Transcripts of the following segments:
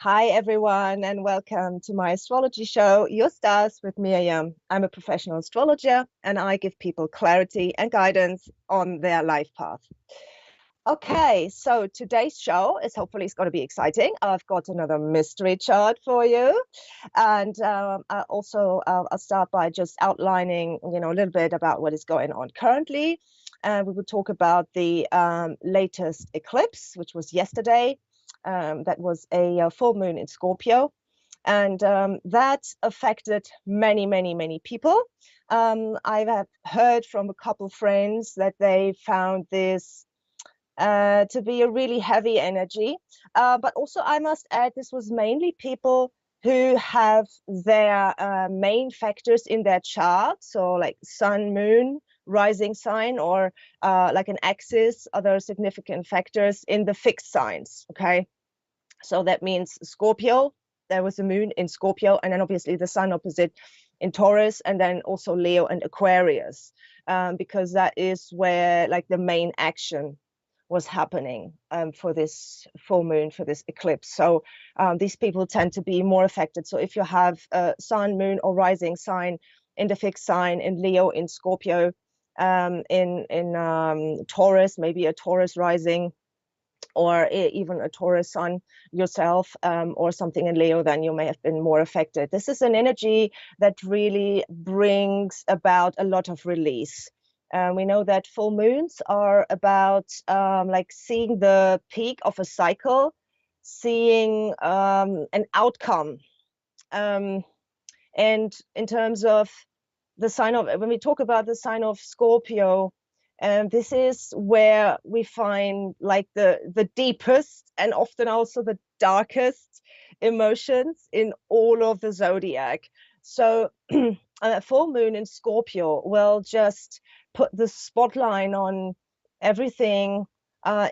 Hi, everyone, and welcome to my astrology show, Your Stars with Mirjam. I'm a professional astrologer, and I give people clarity and guidance on their life path. Okay, so today's show is hopefully it's going to be exciting. I've got another mystery chart for you, and I'll start by just outlining, a little bit about what is going on currently. We will talk about the latest eclipse, which was yesterday. That was a full moon in Scorpio, and that affected many, many, many people. I have heard from a couple friends that they found this to be a really heavy energy. But also, I must add, this was mainly people who have their main factors in their chart. So, like sun, moon, rising sign, or like an axis, other significant factors in the fixed signs. Okay. So that means Scorpio, there was a moon in Scorpio, and then obviously the sun opposite in Taurus, and then also Leo and Aquarius, because that is where like the main action was happening for this full moon, for this eclipse. So these people tend to be more affected. So if you have a sun, moon, or rising sign in the fixed sign, in Leo, in Scorpio, in Taurus, maybe a Taurus rising, or even a Taurus sun yourself, or something in Leo, then you may have been more affected. This is an energy that really brings about a lot of release. We know that full moons are about like seeing the peak of a cycle, seeing an outcome. And in terms of the sign of, when we talk about the sign of Scorpio, this is where we find like the deepest and often also the darkest emotions in all of the zodiac. So a full moon in Scorpio will just put the spotlight on everything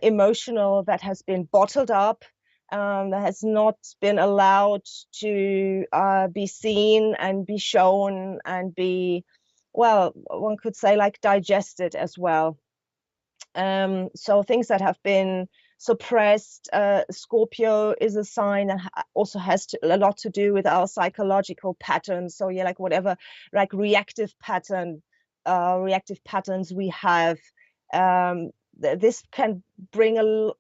emotional that has been bottled up, that has not been allowed to be seen and be shown and be, well, one could say like digested as well. So things that have been suppressed. Scorpio is a sign that also has a lot to do with our psychological patterns. So yeah, like whatever, like reactive patterns we have. This can bring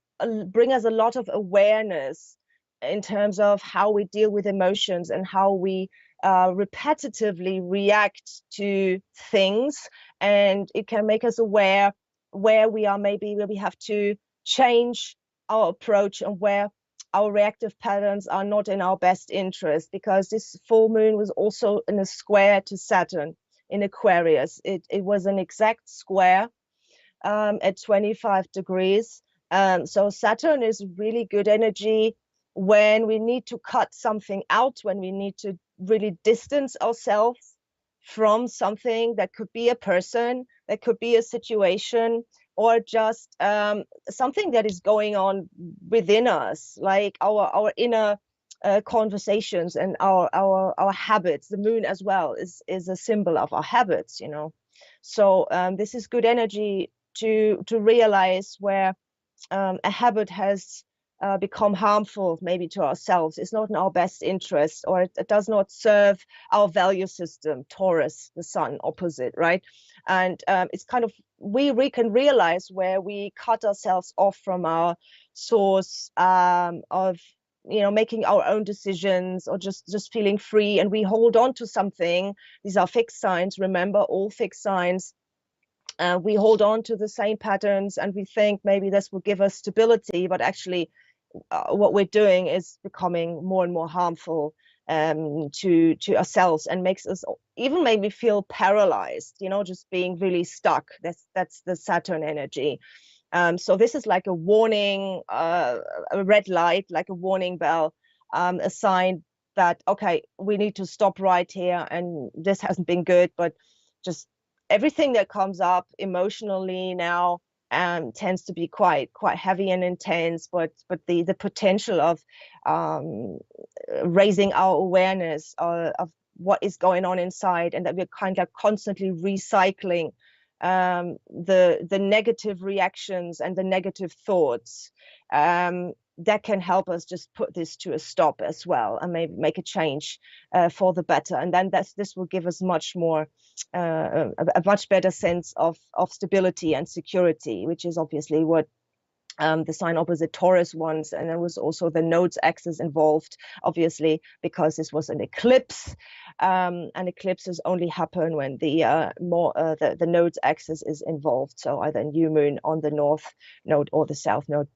bring us a lot of awareness in terms of how we deal with emotions and how we repetitively react to things, and it can make us aware where we are, maybe where we have to change our approach and where our reactive patterns are not in our best interest, because this full moon was also in a square to Saturn in Aquarius. It was an exact square at 25 degrees. So Saturn is really good energy when we need to cut something out, when we need to really distance ourselves from something. That could be a person, that could be a situation, or just something that is going on within us, like our inner conversations and our habits. The moon as well is a symbol of our habits, you know. So this is good energy to realize where a habit has become harmful, maybe to ourselves. It's not in our best interest, or it does not serve our value system. Taurus, the sun opposite, right? And it's kind of, we can realize where we cut ourselves off from our source of, you know, making our own decisions, or just feeling free, and we hold on to something. These are fixed signs, remember, all fixed signs. We hold on to the same patterns and we think maybe this will give us stability, but actually what we're doing is becoming more and more harmful to ourselves, and makes us even maybe feel paralyzed, you know, just being really stuck. That's the Saturn energy. So this is like a warning, a red light, like a warning bell, a sign that, okay, we need to stop right here, and this hasn't been good. But just everything that comes up emotionally now tends to be quite heavy and intense, but the potential of raising our awareness of what is going on inside, and that we're kind of constantly recycling the negative reactions and the negative thoughts. that can help us just put this to a stop as well, and maybe make a change for the better. And then this will give us much more, a much better sense of stability and security, which is obviously what the sign opposite Taurus wants. And there was also the nodes axis involved, obviously, because this was an eclipse, and eclipses only happen when the nodes axis is involved. So either new moon on the north node or the south node,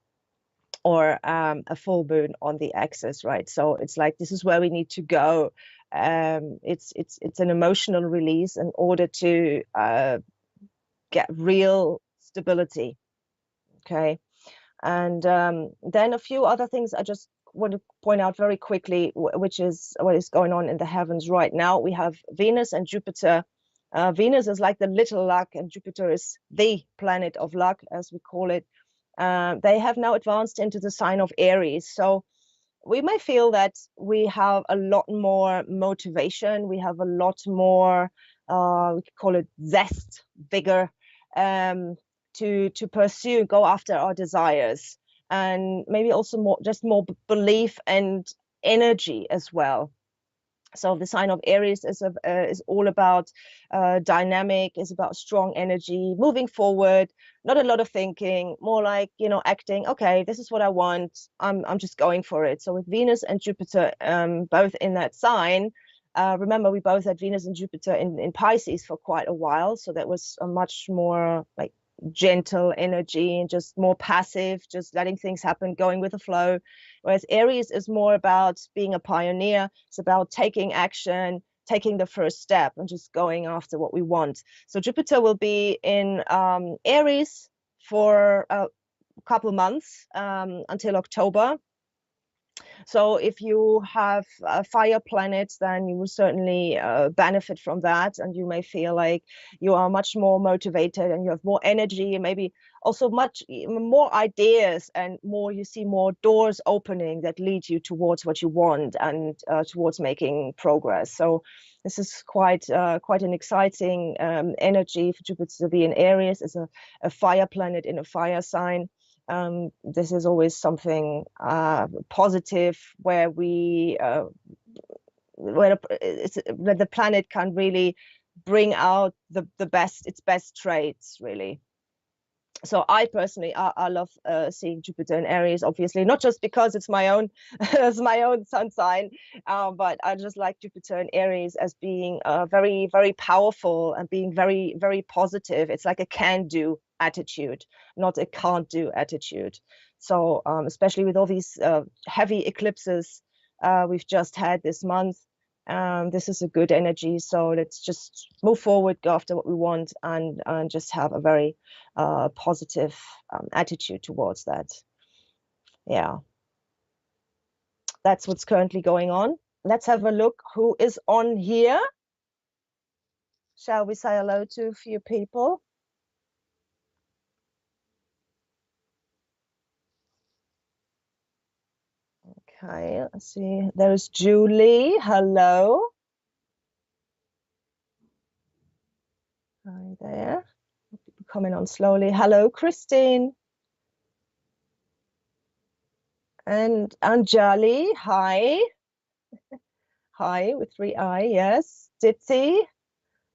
or a full moon on the axis, right? So it's like, this is where we need to go. It's an emotional release in order to get real stability. Okay. And then a few other things I just want to point out very quickly, which is what is going on in the heavens right now. We have Venus and Jupiter. Venus is like the little luck, and Jupiter is the planet of luck, as we call it. They have now advanced into the sign of Aries. So we may feel that we have a lot more motivation. We have a lot more, we could call it zest, vigor, to pursue, go after our desires, and maybe also more belief and energy as well. So the sign of Aries is all about dynamic, is about strong energy, moving forward, not a lot of thinking, more like, acting. Okay, this is what I want. I'm just going for it. So with Venus and Jupiter both in that sign, remember, we both had Venus and Jupiter in Pisces for quite a while. So that was a much more like gentle energy and just more passive, just letting things happen, going with the flow. Whereas Aries is more about being a pioneer. It's about taking action, taking the first step, and just going after what we want. So Jupiter will be in Aries for a couple months, until October. So if you have fire planets, then you will certainly benefit from that, and you may feel like you are much more motivated and you have more energy, and maybe also much more ideas, and you see more doors opening that lead you towards what you want, and towards making progress. So this is quite an exciting energy for Jupiter to be in Aries. It's a fire planet in a fire sign. This is always something positive, where where the planet can really bring out its best traits, really. So I personally, I love seeing Jupiter in Aries, obviously, not just because it's my own sun sign, but I just like Jupiter in Aries as being very, very powerful, and being very, very positive. It's like a can-do attitude, not a can't-do attitude. So especially with all these heavy eclipses we've just had this month, this is a good energy. So let's just move forward, go after what we want, and just have a very positive attitude towards that. Yeah, that's what's currently going on. Let's have a look who is on here. Shall we say hello to a few people? Okay, let's see. There's Julie. Hello. Hi there. People coming on slowly. Hello, Christine. And Anjali. Hi. Hi with 3 I. Yes. Ditzi.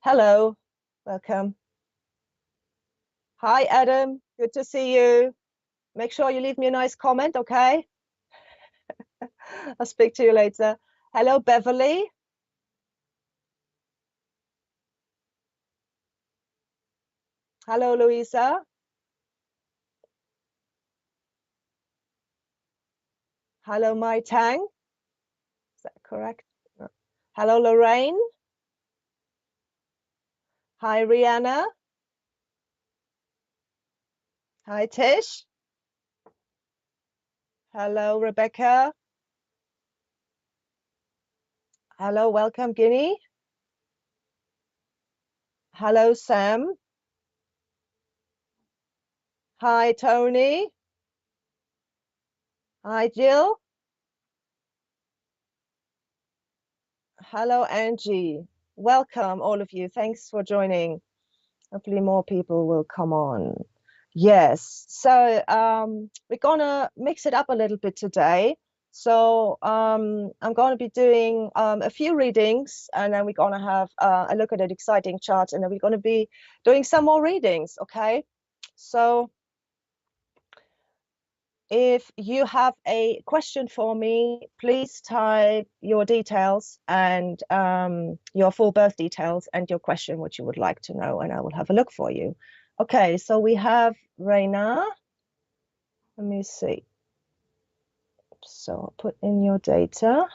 Hello. Welcome. Hi, Adam. Good to see you. Make sure you leave me a nice comment, okay? I'll speak to you later. Hello, Beverly. Hello, Louisa. Hello, Mai Tang. Is that correct? Hello, Lorraine. Hi, Rihanna. Hi, Tish. Hello, Rebecca. Hello, welcome, Guinea. Hello, Sam. Hi, Tony. Hi, Jill. Hello, Angie. Welcome, all of you. Thanks for joining. Hopefully more people will come on. Yes. So we're gonna mix it up a little bit today. So I'm gonna be doing a few readings, and then we're gonna have a look at an exciting chart, and then we're gonna be doing some more readings. Okay. So if you have a question for me, please type your details and your full birth details and your question, which you would like to know, and I will have a look for you. Okay, so we have Reina. Let me see. So I'll put in your data.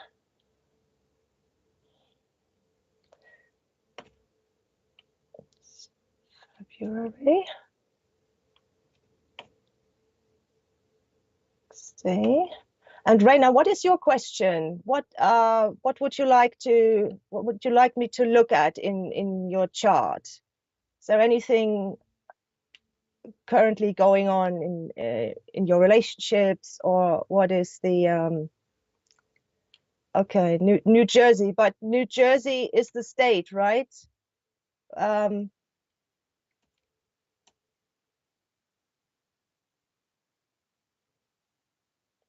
February. Stay. And Reina, what is your question? What would you like me to look at in your chart? Is there anything currently going on in your relationships, or what is the okay, New Jersey, but New Jersey is the state, right? Um,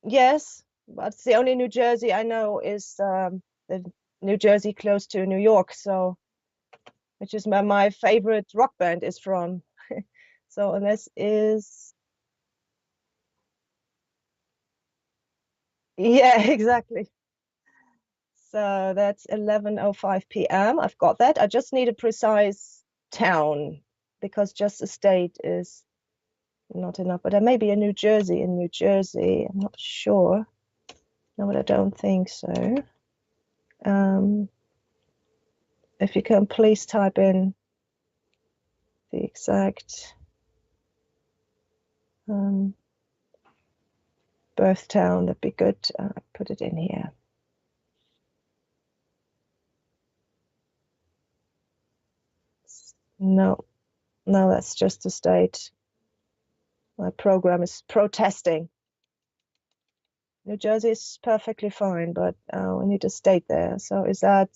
yes, but the only New Jersey I know is the New Jersey close to New York, so which is where my favorite rock band is from. So, and this is yeah, exactly. So that's 11:05 p.m. I've got that. I just need a precise town because just a state is not enough. But there may be a New Jersey in New Jersey. I'm not sure. No, but I don't think so. Um, if you can please type in the exact birth town, that'd be good. Put it in here. No, no, that's just a state. My program is protesting. New Jersey is perfectly fine, but we need a state there. So is that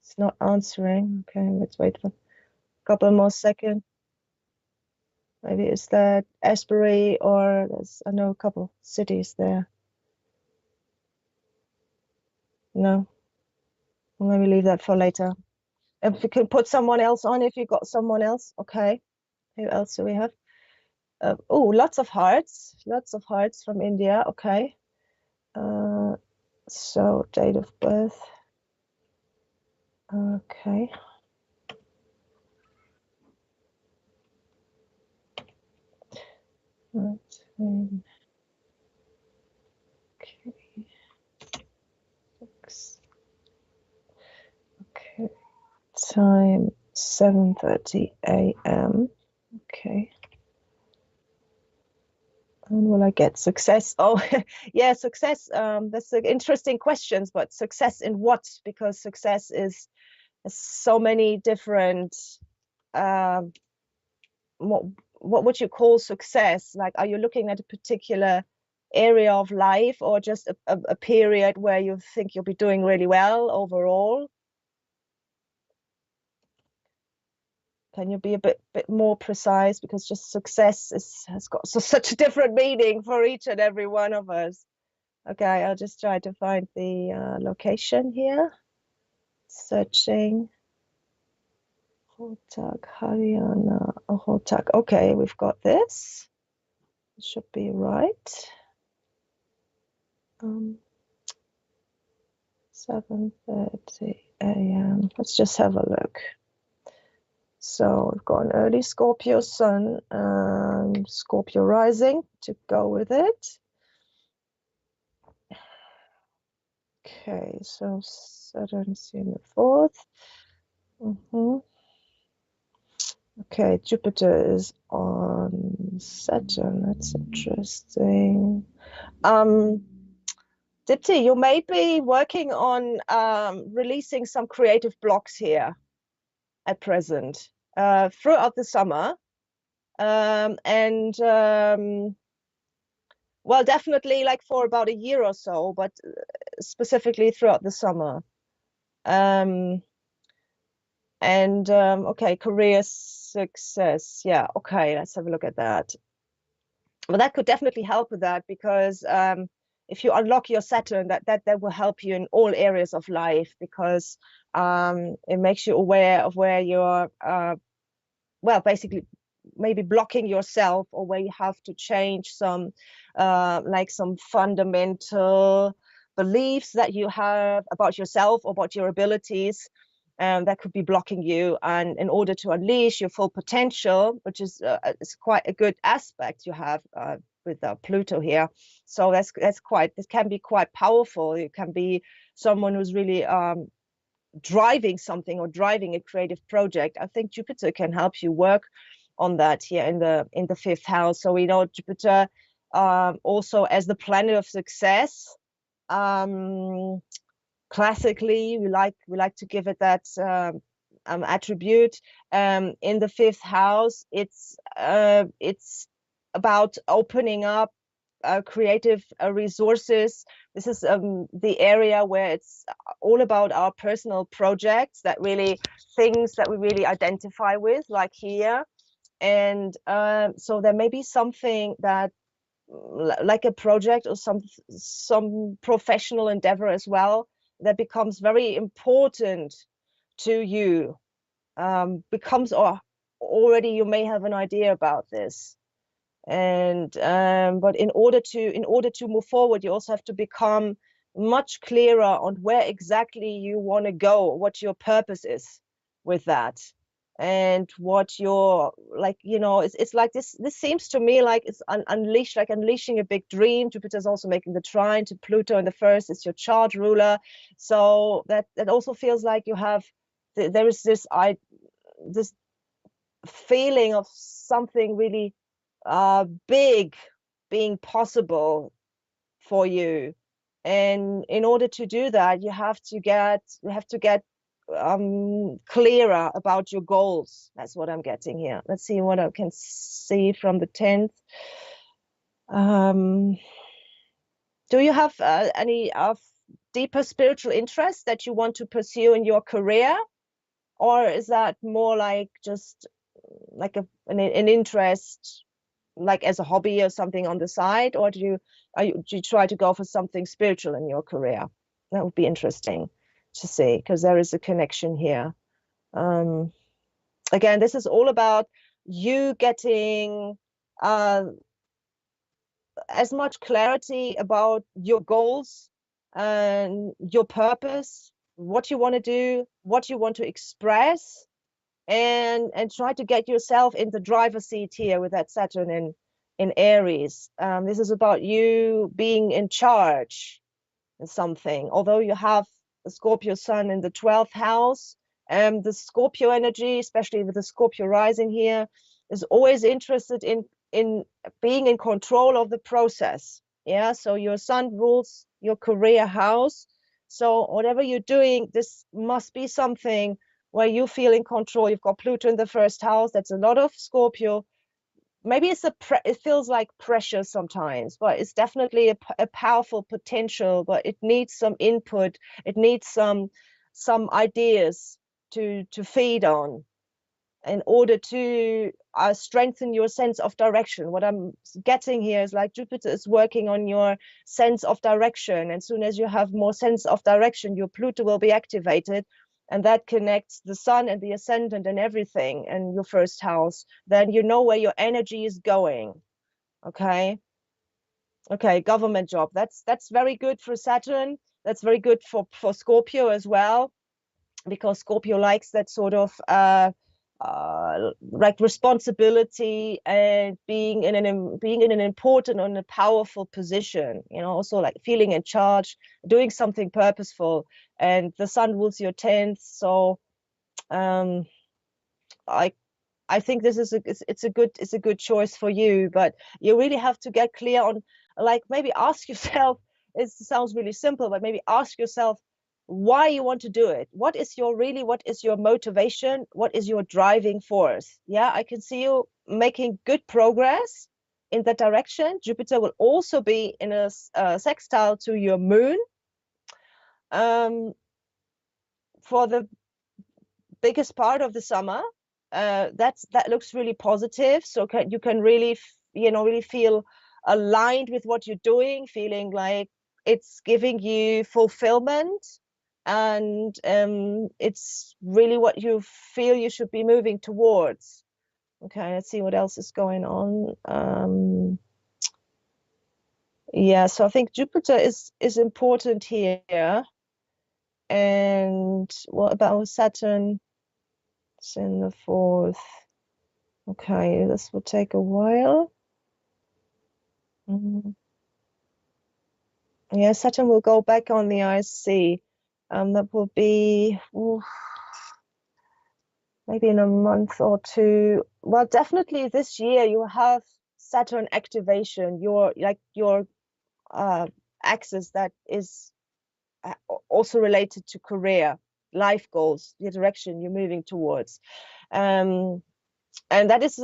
it's not answering. Okay, let's wait for a couple more seconds. Maybe is that Asbury, or there's I know a couple cities there. No, well, maybe leave that for later. If you can put someone else on, if you got someone else, okay. Who else do we have? Oh, lots of hearts from India. Okay. Uh, so date of birth. Okay. Right. Okay. Okay. Time 7:30 a.m. Okay. And will I get success? Oh, yeah, success. That's interesting questions, but success in what? Because success is so many different. Um, what what would you call success? Like, are you looking at a particular area of life, or just a period where you think you'll be doing really well overall? Can you be a bit more precise? Because just success has got such a different meaning for each and every one of us. Okay, I'll just try to find the location here. Searching. Rohtak, Haryana, Rohtak. Okay, we've got this. It should be right. 7:30 a.m. Let's just have a look. So we've got an early Scorpio sun and Scorpio rising to go with it. Okay, so Saturn's in the fourth. Okay, Jupiter is on Saturn. That's interesting. Dipti, you may be working on releasing some creative blocks here at present throughout the summer. And well, definitely like for about a year or so, but specifically throughout the summer. And okay, careers success. Yeah, okay, let's have a look at that. Well, that could definitely help with that, because if you unlock your Saturn, that will help you in all areas of life, because it makes you aware of where you're, well, basically maybe blocking yourself, or where you have to change some like some fundamental beliefs that you have about yourself or about your abilities, that could be blocking you. And in order to unleash your full potential, which is quite a good aspect you have with Pluto here, so this can be quite powerful. You can be someone who's really driving something, or driving a creative project. I think Jupiter can help you work on that here in the fifth house. So we know Jupiter also as the planet of success. Classically, we like to give it that attribute. In the fifth house, it's about opening up creative resources. This is the area where it's all about our personal projects, that really things that we really identify with, like here. And so there may be something that, like a project or some professional endeavor as well, that becomes very important to you. Becomes, or already you may have an idea about this. And but in order to move forward, you also have to become much clearer on where exactly you want to go, what your purpose is with that, and what your, like, it's like this seems to me like it's unleashing a big dream. Jupiter's also making the trine to Pluto in the first. It's your chart ruler, so that also feels like you have there is this feeling of something really big being possible for you. And in order to do that, you have to get clearer about your goals. That's what I'm getting here. Let's see what I can see from the 10th. Do you have any deeper spiritual interests that you want to pursue in your career, or is that more like just like an interest, like as a hobby or something on the side? Or do you try to go for something spiritual in your career? That would be interesting to see, because there is a connection here. Again, this is all about you getting as much clarity about your goals and your purpose, what you want to do, what you want to express, and try to get yourself in the driver's seat here with that Saturn in Aries. This is about you being in charge in something. Although you have the Scorpio Sun in the 12th house, the Scorpio energy, especially with the Scorpio rising here, is always interested in being in control of the process. Yeah, so your Sun rules your career house. So whatever you're doing, this must be something where you feel in control. You've got Pluto in the first house. That's a lot of Scorpio. Maybe it feels like pressure sometimes, but it's definitely a powerful potential. But it needs some input. It needs some ideas to feed on, in order to strengthen your sense of direction. What I'm getting here is like Jupiter is working on your sense of direction. And as soon as you have more sense of direction, your Pluto will be activated. And that connects the sun and the ascendant and everything in your first house. Then you know where your energy is going. Okay. Okay, government job. That's very good for Saturn. That's very good for Scorpio as well, because Scorpio likes that sort of like responsibility and being in an important and a powerful position. Also like feeling in charge, doing something purposeful. And the sun rules your 10th, so I think this is it's a good choice for you. But you really have to get clear on, like, maybe ask yourself. It sounds really simple, but maybe ask yourself why you want to do it. What is your motivation? What is your driving force? Yeah, I can see you making good progress in that direction. Jupiter will also be in a sextile to your moon for the biggest part of the summer. that looks really positive. So you can really, really feel aligned with what you're doing, feeling like it's giving you fulfillment, and it's really what you feel you should be moving towards. Okay, let's see what else is going on. Yeah, so I think Jupiter is important here. And what about Saturn? It's in the fourth. Okay, this will take a while. Mm. Yeah, Saturn will go back on the IC. That will be maybe in a month or two. Well, definitely this year you have Saturn activation. Your axis that is also related to career, life goals, the direction you're moving towards. And that is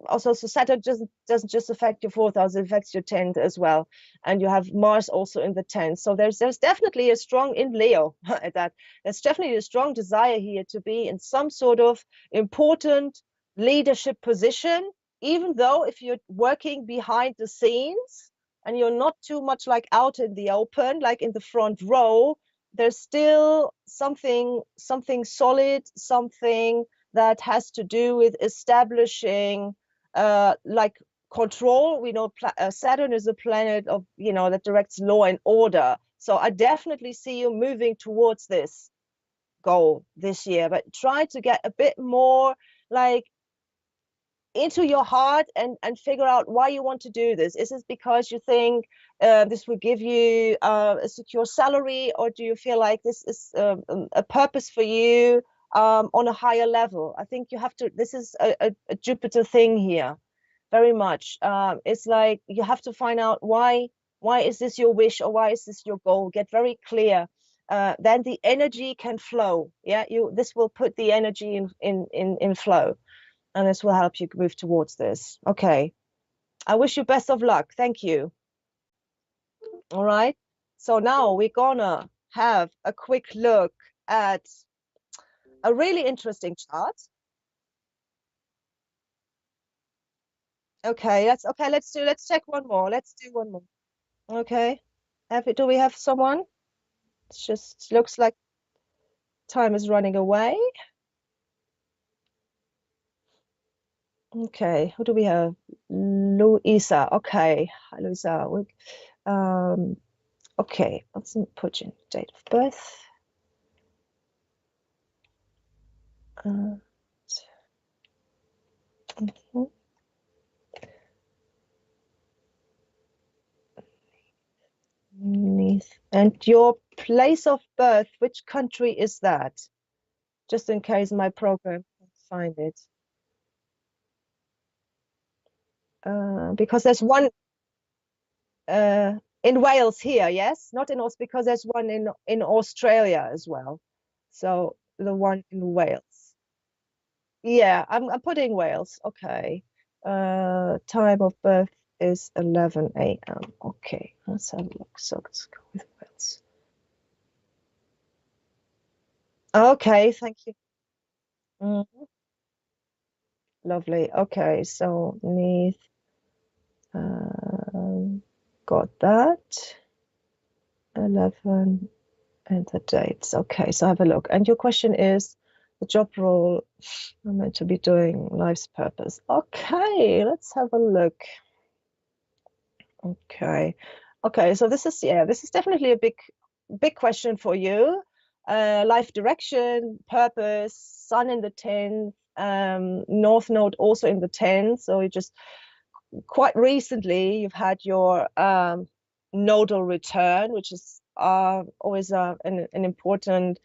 also, so Saturn doesn't just affect your fourth house, it affects your 10th as well. And you have Mars also in the 10th. So there's definitely a strong, in Leo, that there's definitely a strong desire here to be in some sort of important leadership position, even though if you're working behind the scenes and you're not too much like out in the open, like in the front row, there's still something solid, something that has to do with establishing like control. We know Saturn is a planet of, that directs law and order. So I definitely see you moving towards this goal this year, but try to get a bit more like into your heart and figure out why you want to do this. Is it because you think this will give you a secure salary, or do you feel like this is a purpose for you on a higher level? I think you have to, this is a Jupiter thing here, very much. It's like you have to find out why is this your wish, or why is this your goal? Get very clear. Then the energy can flow. Yeah, this will put the energy in flow, and this will help you move towards this. Okay, I wish you best of luck. Thank you. All right, so now we're gonna have a quick look at a really interesting chart. Okay, let's check one more. Let's do one more. Okay, do we have someone? It just looks like time is running away. Okay, who do we have? Louisa. Okay, hi, Louisa. Um, okay, let's put in date of birth. Mhm. And your place of birth, which country is that? Just in case my program can't find it. Because there's one in Wales here, yes? Not in Aus, because there's one in Australia as well. So the one in Wales. Yeah, I'm putting Wales. Okay. Time of birth is 11 a.m. Okay, let's have a look. So let's go with Wales. Okay, thank you. Mhm. Lovely. Okay, so Neath, got that. 11 and the dates. Okay, so have a look. And your question is the job role I'm meant to be doing, life's purpose. Okay, let's have a look. Okay. Okay, so this is definitely a big question for you. Life direction, purpose, sun in the 10th, North Node also in the 10th. So you just quite recently you've had your nodal return, which is always an important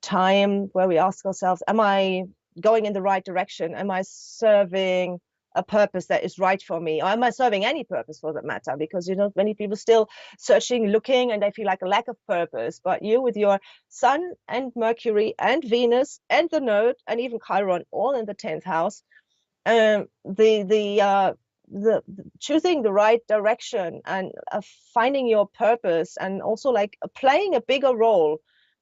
time where we ask ourselves, am I going in the right direction? Am I serving a purpose that is right for me? Or am I serving any purpose for that matter? Because many people still searching, looking, and they feel like a lack of purpose. But you, with your Sun and Mercury and Venus and the node and even Chiron all in the 10th house, the choosing the right direction and finding your purpose, and also like playing a bigger role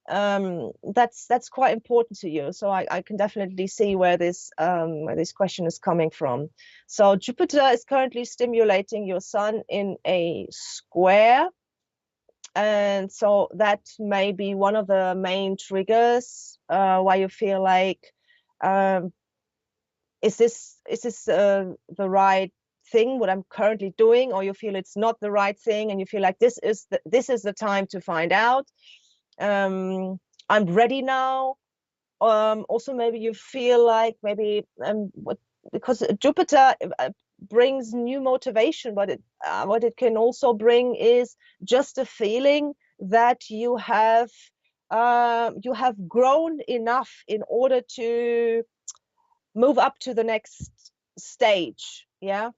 that's quite important to you. So I can definitely see where this question is coming from. So Jupiter is currently stimulating your sun in a square, and so that may be one of the main triggers why you feel like, um, is this the right thing what I'm currently doing, or you feel it's not the right thing and you feel like this is the time to find out. I'm ready now. Also maybe you feel like maybe because Jupiter brings new motivation, but what it can also bring is just a feeling that you have grown enough in order to move up to the next stage. Yeah.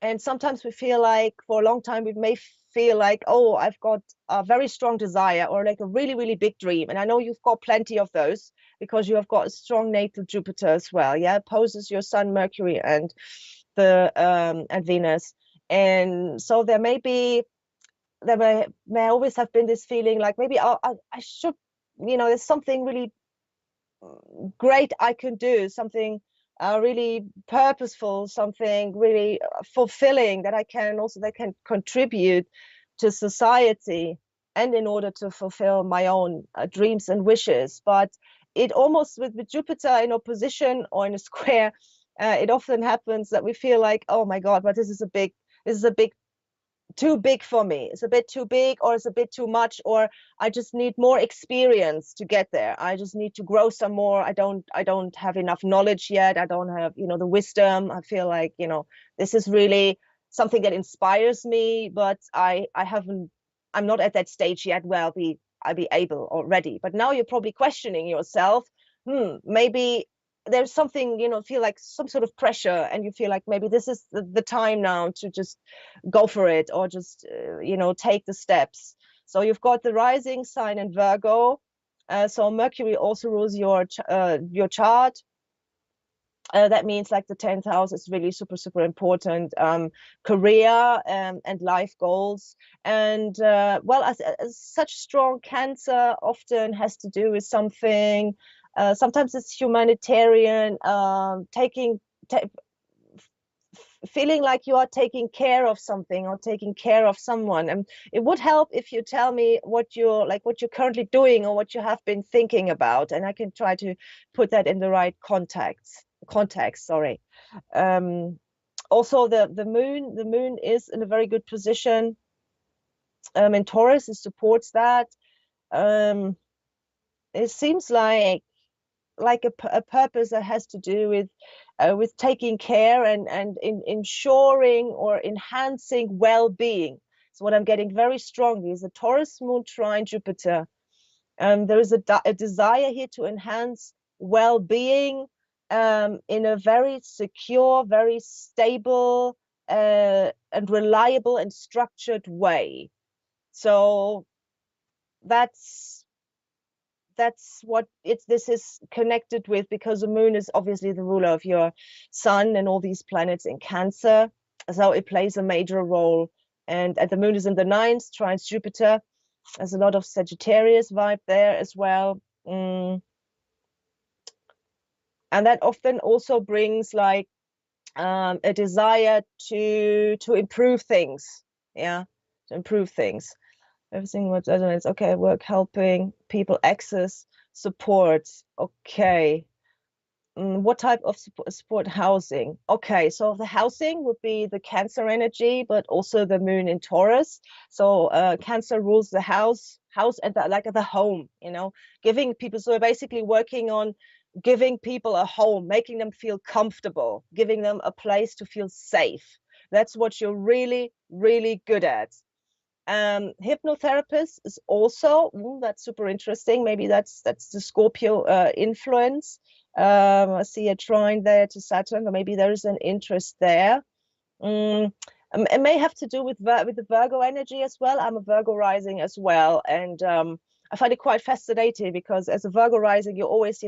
And sometimes we feel like for a long time we may feel like, oh, I've got a very strong desire or like a really, really big dream. And I know you've got plenty of those because you have got a strong natal Jupiter as well. Yeah, opposes your Sun, Mercury, and Venus. And so there may always have been this feeling like maybe I should, there's something really great I can do, something really purposeful, something really fulfilling that can contribute to society, and in order to fulfill my own dreams and wishes. But it almost, with Jupiter in opposition or in a square, it often happens that we feel like, oh my God, but this is a big too big for me. It's a bit too big, or it's a bit too much, or I just need more experience to get there. I just need to grow some more. I don't have enough knowledge yet. I don't have, the wisdom. I feel like, this is really something that inspires me, but I'm not at that stage yet where I'll be able or ready. But now you're probably questioning yourself, maybe there's something, feel like some sort of pressure, and you feel like maybe this is the time now to just go for it, or just take the steps. So you've got the rising sign in Virgo. So Mercury also rules your chart. That means like the 10th house is really super, super important. Career and life goals. And well, as such, strong Cancer often has to do with something. Sometimes it's humanitarian, feeling like you are taking care of something or taking care of someone. And it would help if you tell me what you're currently doing or what you have been thinking about, and I can try to put that in the right context. Sorry. Also the moon is in a very good position in Taurus. It supports that. It seems like a purpose that has to do with taking care and ensuring or enhancing well-being. So what I'm getting very strongly is the Taurus moon trine Jupiter. There is a desire here to enhance well-being in a very secure, very stable, and reliable and structured way. So that's what this is connected with, because the moon is obviously the ruler of your sun and all these planets in Cancer, so it plays a major role. And the moon is in the 9th, trines Jupiter. There's a lot of Sagittarius vibe there as well. And that often also brings like a desire to improve things. Yeah, to improve things. Everything what resonates. Okay, work, helping people, access, support. Okay. What type of support? Housing. Okay, so the housing would be the Cancer energy, but also the moon in Taurus. So Cancer rules the house and the home, giving people. So we're basically working on giving people a home, making them feel comfortable, giving them a place to feel safe. That's what you're really, really good at. Hypnotherapist is also, that's super interesting. Maybe that's the Scorpio influence. I see a trine there to Saturn, or maybe there is an interest there. It may have to do with the Virgo energy as well. I'm a Virgo rising as well, and I find it quite fascinating, because as a Virgo rising, you're always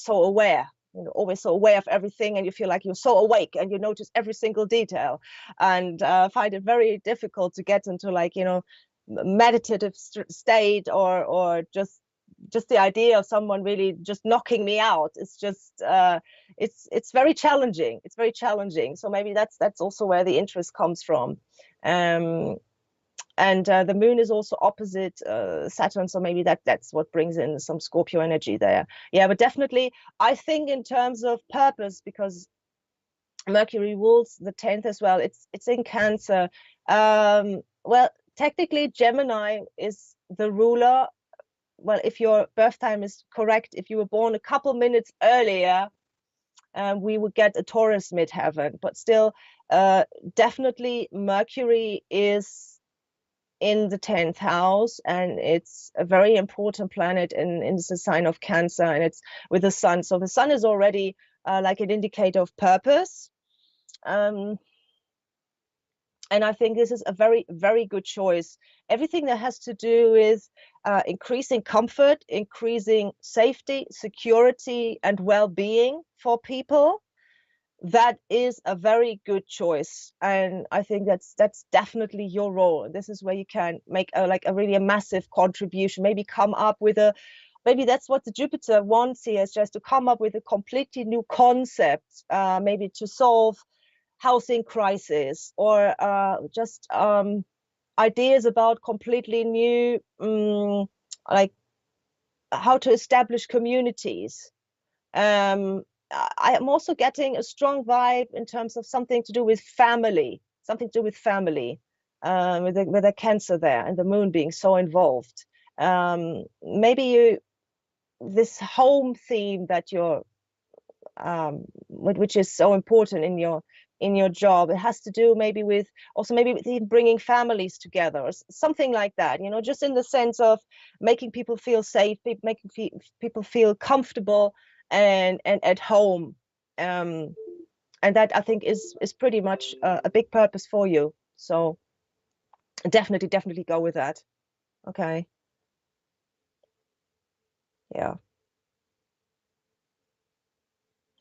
so aware. Always so aware of everything, and you feel like you're so awake and you notice every single detail, and find it very difficult to get into meditative state, or just the idea of someone really just knocking me out. It's just it's very challenging. It's very challenging. So maybe that's also where the interest comes from. And the moon is also opposite Saturn, so maybe that's what brings in some Scorpio energy there. Yeah, but definitely I think in terms of purpose, because Mercury rules the 10th as well. It's in Cancer. Well, technically Gemini is the ruler. Well, if your birth time is correct, if you were born a couple minutes earlier, we would get a Taurus midheaven. But still, definitely Mercury is in the 10th house, and it's a very important planet in the sign of Cancer, and it's with the sun. So the sun is already like an indicator of purpose. And I think this is a very, very good choice. Everything that has to do with increasing comfort, increasing safety, security, and well-being for people, that is a very good choice. And I think that's definitely your role. This is where you can make a really massive contribution. Maybe come up with maybe that's what the Jupiter wants here, is just to come up with a completely new concept, maybe to solve housing crisis, or just ideas about completely new, like how to establish communities. I am also getting a strong vibe in terms of something to do with family, with the Cancer there, and the moon being so involved. Maybe this home theme that you're, which is so important in your job, it has to do maybe with bringing families together, or something like that, just in the sense of making people feel safe, making people feel comfortable and at home. And that, I think, is pretty much a big purpose for you. So definitely go with that. Okay. Yeah.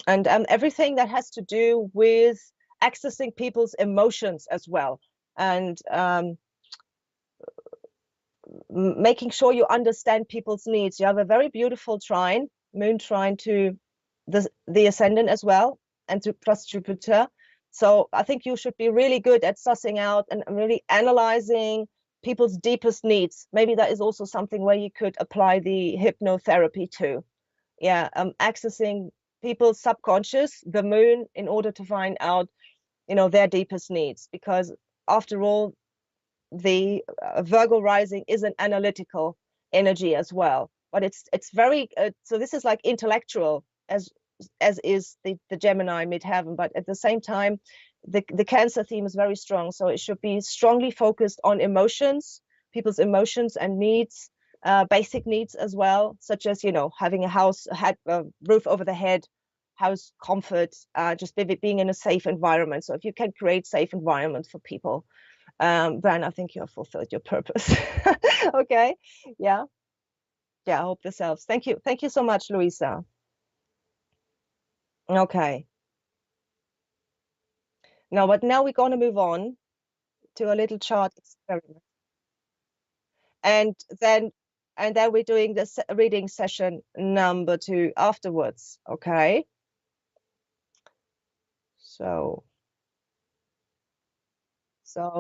And everything that has to do with accessing people's emotions as well, and making sure you understand people's needs. You have a very beautiful moon trine to the ascendant as well, and to plus Jupiter. So I think you should be really good at sussing out and really analyzing people's deepest needs. Maybe that is also something where you could apply the hypnotherapy to. Yeah, accessing people's subconscious, the moon, in order to find out, their deepest needs. Because after all, the Virgo rising is an analytical energy as well, but it's very so this is like intellectual, as is the Gemini midheaven, but at the same time the Cancer theme is very strong, so it should be strongly focused on emotions, people's emotions and needs, basic needs as well, such as having a house, a roof over the head, house comfort, just being in a safe environment. So if you can create safe environment for people, then I think you have fulfilled your purpose. Okay. Yeah, I hope this helps. Thank you so much, Louisa. Okay, but now we're going to move on to a little chart experiment, and then we're doing this reading session number 2 afterwards. Okay, so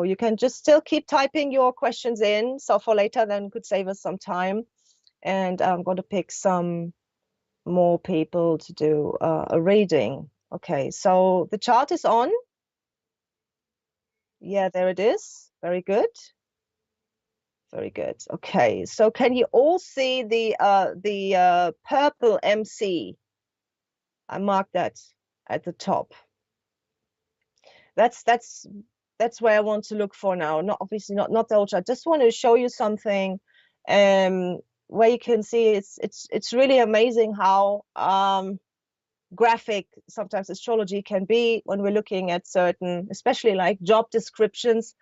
you can just still keep typing your questions in, so for later, then could save us some time. And I'm going to pick some more people to do a reading. Okay, so the chart is on. Yeah, there it is. Very good. Very good. Okay, so can you all see the purple MC? I marked that at the top. That's where I want to look for now. Not obviously not the whole chart. Just want to show you something where you can see it's really amazing how graphic sometimes astrology can be when we're looking at certain, especially like job descriptions,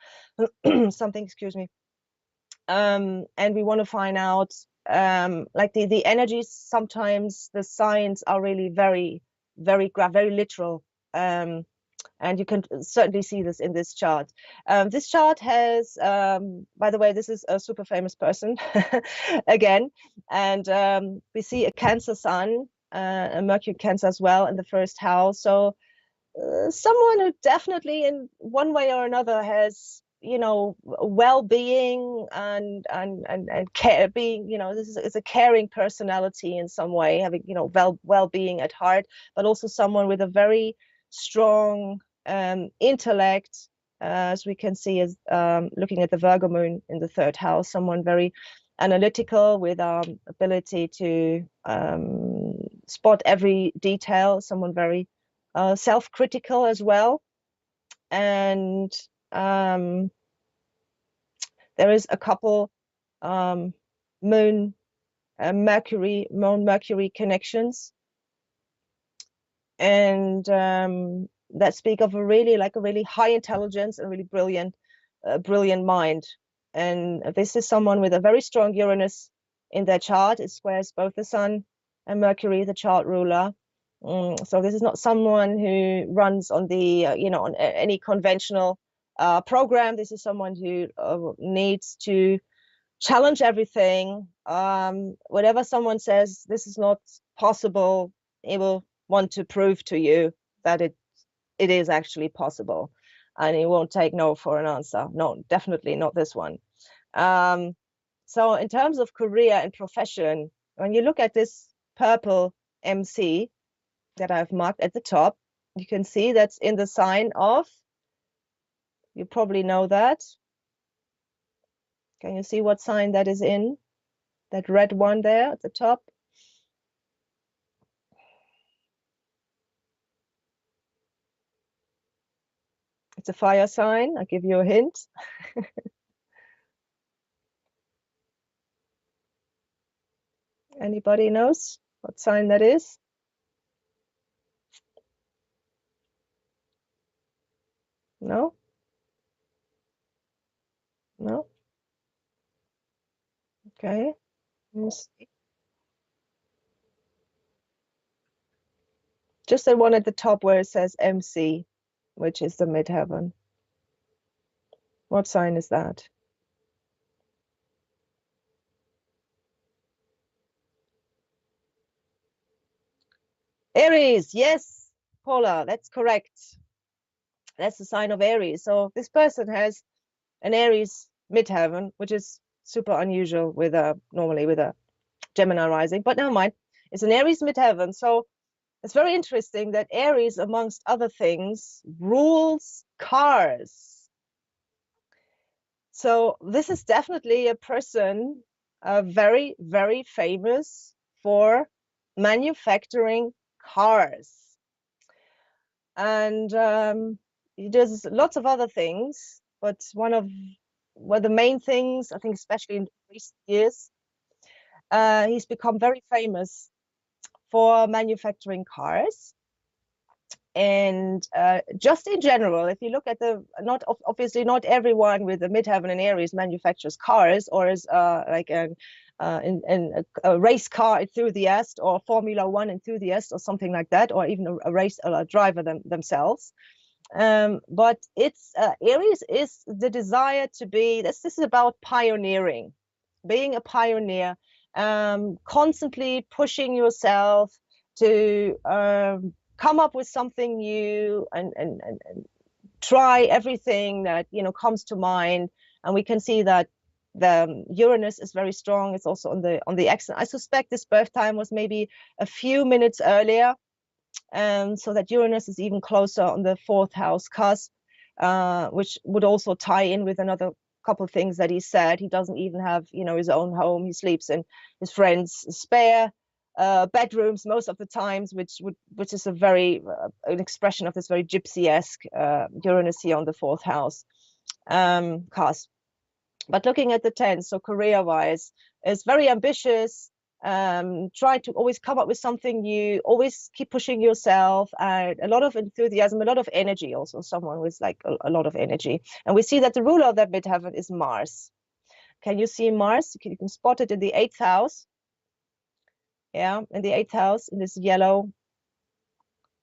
something, excuse me, and we want to find out like the energies. Sometimes the signs are really very, very literal. And you can certainly see this in this chart. This chart has, by the way, this is a super famous person again. And we see a Cancer sun, a Mercury Cancer as well in the first house. So someone who definitely in one way or another has, you know, well-being and care, being, you know, this is a caring personality in some way, having, you know, well-being at heart, but also someone with a very strong intellect, as we can see as looking at the Virgo moon in the third house, someone very analytical with ability to spot every detail, someone very self-critical as well. And there is a couple moon Mercury connections, and that speak of a really high intelligence and really brilliant mind. And this is someone with a very strong Uranus in their chart. It squares both the Sun and Mercury, the chart ruler. So this is not someone who runs on the you know, on any conventional program. This is someone who needs to challenge everything. Whatever someone says this is not possible, he will want to prove to you that it is actually possible, and he won't take no for an answer. No, definitely not this one. So in terms of career and profession, when you look at this purple MC that I've marked at the top, you can see that's in the sign of, you probably know that. Can you see what sign that is in? That red one there at the top. It's a fire sign. I'll give you a hint. Anybody knows what sign that is? No? No? Okay. Yes. Just the one at the top where it says MC, which is the midheaven. What sign is that? Aries, yes, Paula, that's correct. That's the sign of Aries. So this person has an Aries midheaven, which is super unusual with normally with a Gemini rising, but never mind. It's an Aries midheaven. So it's very interesting that Aries, amongst other things, rules cars. So this is definitely a person very, very famous for manufacturing cars. And there's lots of other things, but one of the main things, I think, especially in recent years, he's become very famous for manufacturing cars. And just in general, if you look at the, not obviously not everyone with the midheaven and Aries manufactures cars or is like a race car enthusiast or Formula One enthusiast or something like that, or even a race driver themselves. But it's Aries is the desire to be. This is about pioneering, being a pioneer, constantly pushing yourself to come up with something new and try everything that, you know, comes to mind. And we can see that the Uranus is very strong. It's also on the axis. I suspect this birth time was maybe a few minutes earlier, so that Uranus is even closer on the fourth house cusp, which would also tie in with another couple of things that he said. He doesn't even have, you know, his own home. He sleeps in his friend's spare bedrooms most of the times, which is a very an expression of this very gypsy-esque Uranus here on the fourth house cusp. But looking at the 10th, so career-wise, is very ambitious. Try to always come up with something new, always keep pushing yourself, and a lot of enthusiasm, a lot of energy. Also, someone with like a lot of energy. And we see that the ruler of that midheaven is Mars. Can you see Mars? You can spot it in the 8th house. Yeah, in the 8th house, in this yellow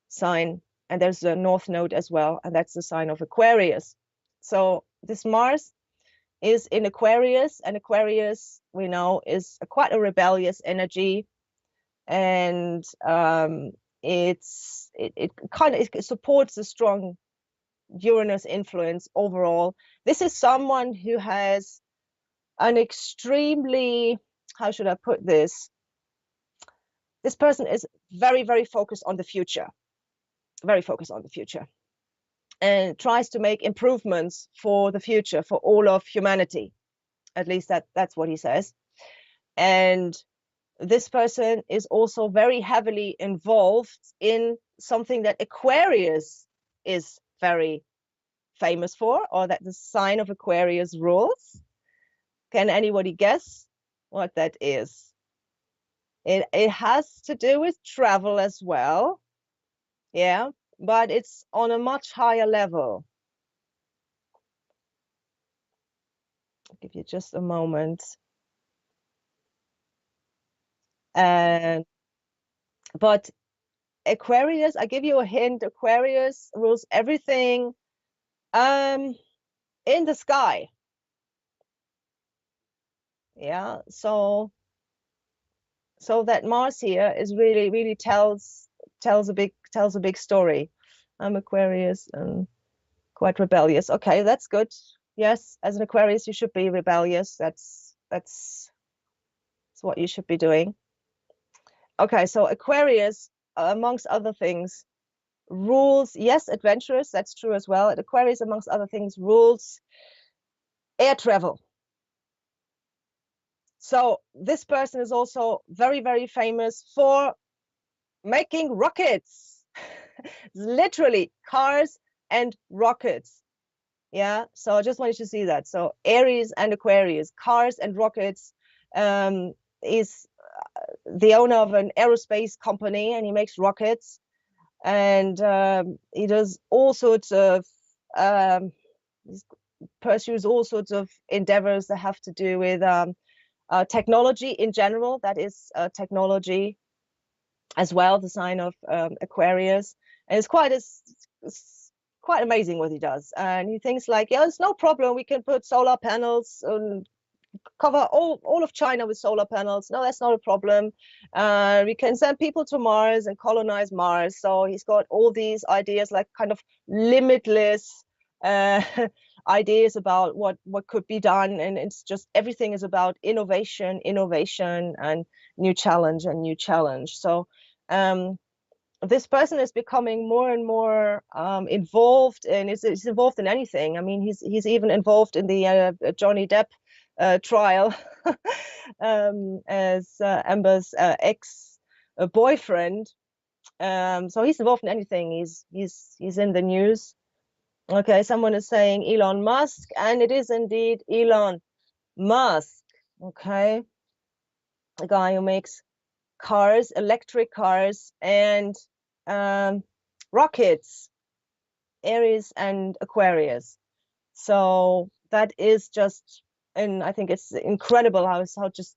sign. and there's a north node as well, and that's the sign of Aquarius. So this Mars is in Aquarius, and Aquarius, we know, is quite a rebellious energy, and it supports a strong Uranus influence overall. This is someone who has an extremely, how should I put this? This person is very, very focused on the future, very focused on the future, and tries to make improvements for the future, for all of humanity. At least that's what he says. And this person is also very heavily involved in something that Aquarius is very famous for, or that the sign of Aquarius rules. Can anybody guess what that is? It has to do with travel as well. Yeah, but it's on a much higher level. I'll give you just a moment. And but Aquarius, I give you a hint, Aquarius rules everything in the sky. Yeah, so that Mars here is really tells a big story. I'm Aquarius and quite rebellious. Okay, that's good. Yes, as an Aquarius, you should be rebellious. That's what you should be doing. Okay, so Aquarius, amongst other things, rules, yes, adventurous, that's true as well. Aquarius, amongst other things, rules air travel. So this person is also very famous for making rockets. Literally cars and rockets. Yeah, so I just wanted to see that. So Aries and Aquarius, cars and rockets, is the owner of an aerospace company, and he makes rockets, and he does all sorts of pursues all sorts of endeavors that have to do with technology in general. That is technology as well, the sign of Aquarius. And it's quite amazing what he does. And he thinks like, yeah, it's no problem. We can put solar panels and cover all of China with solar panels. No, that's not a problem. We can send people to Mars and colonize Mars. So he's got all these ideas, like kind of limitless ideas about what could be done. And it's just everything is about innovation, and new challenge. So this person is becoming more and more involved, and is involved in anything. I mean, he's even involved in the Johnny Depp trial as Amber's ex-boyfriend. So he's involved in anything. He's in the news. Okay, someone is saying Elon Musk, and it is indeed Elon Musk. Okay, the guy who makes cars, electric cars, and rockets, Aries and Aquarius. So that is just, and I think it's incredible how just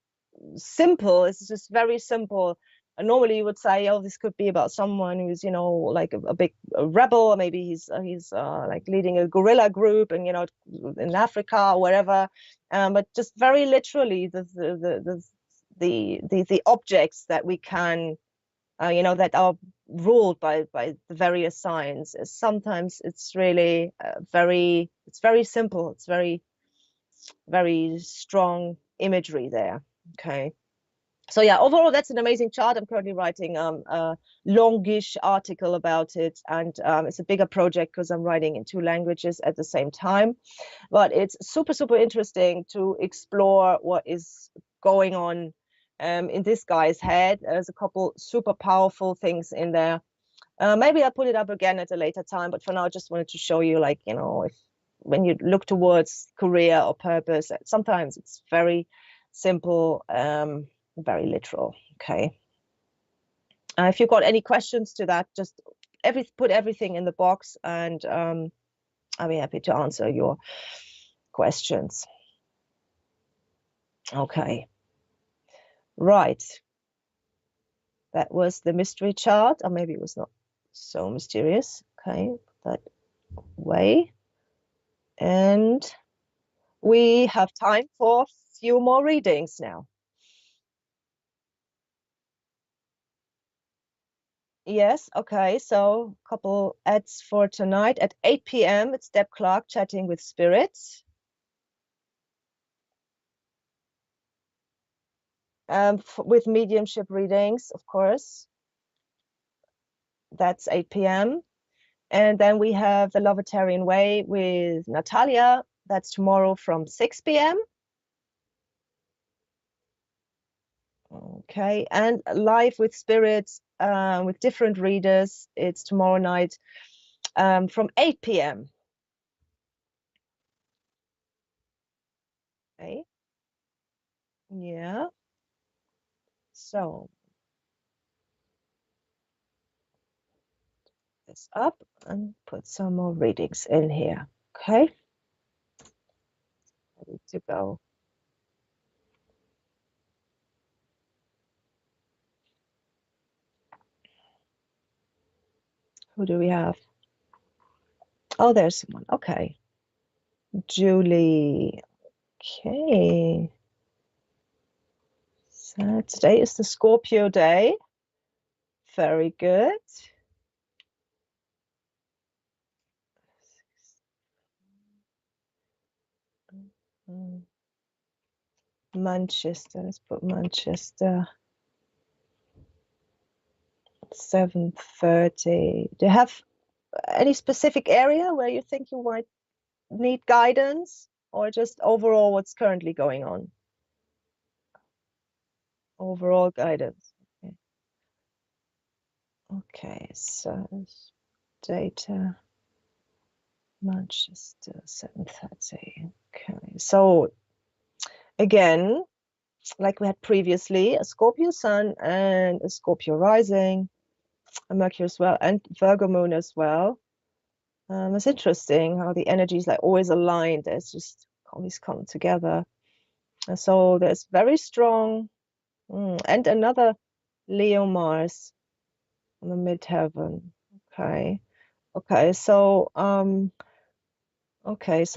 simple. It's just very simple. And normally you would say, oh, this could be about someone who's, you know, like a big rebel, or maybe he's like leading a guerrilla group, and, you know, in Africa or wherever. But just very literally the objects that we can, you know, that are ruled by the various signs. Sometimes it's really it's very simple. It's very strong imagery there. Okay. So yeah, overall, that's an amazing chart. I'm currently writing a longish article about it, and it's a bigger project because I'm writing in 2 languages at the same time. But it's super interesting to explore what is going on in this guy's head. There's a couple super powerful things in there. Maybe I'll put it up again at a later time, but for now, I just wanted to show you, like, you know, when you look towards career or purpose, sometimes it's very simple, very literal. Okay. If you've got any questions to that, just put everything in the box, and I'll be happy to answer your questions. Okay. Right. That was the mystery chart, or maybe it was not So mysterious. Okay, that way. And we have time for a few more readings now. Yes, okay. So a couple ads for tonight at 8 p.m. It's Deb Clark chatting with spirits. With mediumship readings, of course. That's 8 p.m. And then we have the Lovetarian Way with Natalia. That's tomorrow from 6 p.m. Okay, and live with spirits with different readers. It's tomorrow night from 8 p.m. Okay, yeah. So this up and put some more readings in here. Okay, ready to go. Who do we have? Oh, there's someone. Okay, Julie. Okay. So today is the Scorpio day. Very good. Manchester. Let's put Manchester. 7:30. Do you have any specific area where you think you might need guidance, or just overall what's currently going on? Overall guidance. Okay, okay. So data Manchester 7:30. Okay, so again, like we had previously, a Scorpio sun and a Scorpio rising, a Mercury as well, and Virgo moon as well. It's interesting how the energies like always aligned. There's just always come together. And so there's very strong, and another Leo Mars on the midheaven. Okay. Okay. So